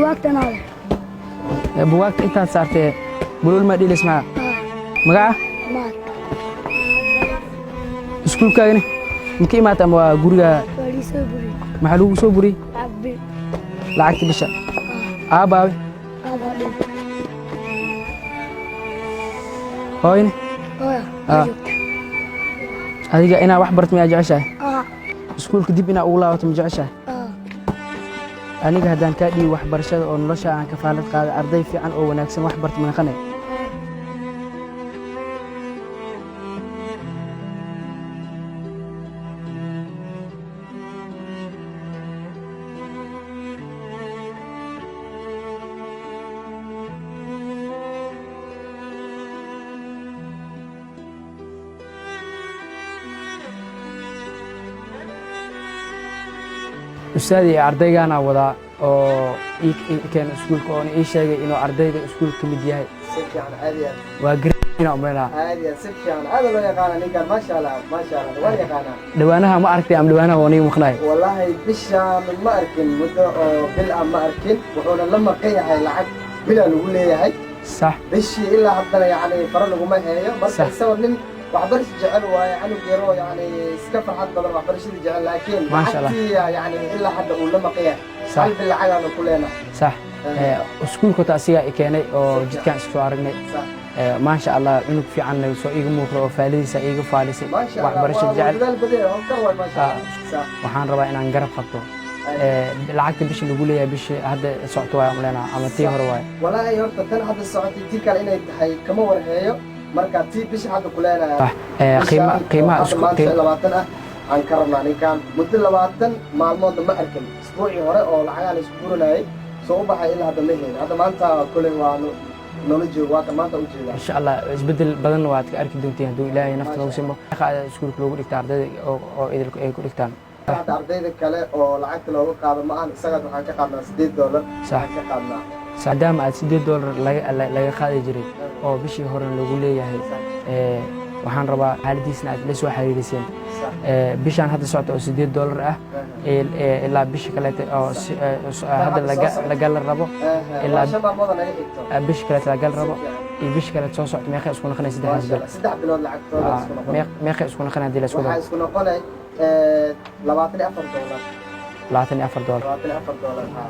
buwaagtana leh buwaagta intaad saartee bulul ma dhilis maa magaca maad iskuulkaagani maka imaata ama waa guriga waliisoo buri maxaa lagu soo buriyey cabbi lacagta bisha aabaawe aabadhin hooyne hooya adiga inaa wax barto miyaa jeceshahay aa iskuulka dib inaa ugu laabato ma jeceshahay aa aniga haddaan kaa dhiibi waxbarashada oo nolosha aan kafaalad qaada arday fiican oo wanaagsan wax barta manaqane ustaadii ardaygaana wadaa oo keen iskuulka oo ii sheegay inuu ardayda iskuulka ka mid yahay سكان عادي waa garina umaynaa عادي سكان هذا لو يقانا نيكان ما شاء الله ما شاء الله وين يقانا dhawaanaha ma aragtay ama dhawaanaha waa niga maqnaay والله بشان ما أركن مدة بلا ما أركن وحنا لما قيها العب بلا نقول لي هاي sax بشي إلا حتى يعني فرنا ما هي بس صح. يسوي لنا وحبرش جعل ويعني غيره يعني سكفر حد بدل وحبرش جعل لكن ما شاء الله. يعني إلا حد ولما قيها صح. قلب العالم كلنا sax iskuulkota asigaa i keenay oo jidkaan isku aragnay صح maasha allah cunug fiican soo iiga muuqdo oo faalidiisa iiga faalisay ما شاء الله waxbarasho jecel وبدال بديه هم كروي ما شاء الله صح waxaan rabaa inaan garab qabto lacagta bishi lagu leeyahay bishi hadda socoto waay umleynaa ama tii hore waay والله horta tan hadda socotay tii kale inay tahay kama warheeyo marka tii bishi hadda ku leenahay qiimaha isku maanta 20 ah aan ka rabnaa ninkan muddo 20 maalmood ma arkin isbuucii hore oo lacag aan isku burinayay soo baxay ilaa hadda ma helin hadda maanta kulay waa nolojii waa ka maanta u jeedaa insha allah isbedel badan waad ka arki doontiin hadduu ilaahay nafta nagu simo iskuulka loogu dhigta ardayda oo idilku ay ku dhigtaan hadda ardayda kale oo lacagta looga qaado ma aan isaga waxaan ka qaadnaa $8 صح. ka qaadnaa maadaama aad $8 laga qaadi jiray oo bishii hore lagu leeyahay waxaan rabaa xaaladiisna aad la soo xiriiriseen bishaan hadda socota oo $8 ah ilaa bishi kaleete oo hadda lagala rabo ilaa shan maalmood naga xigto bishi kaleete lagala rabo iyo bishi kaleete soo socota meeqay isku noqonay saddexdaas bil 3 bilood lacagtooda isku noqon meeqay isku noqonay haddii la isku waxaa daro isku noqonay $24 $24 $24 ها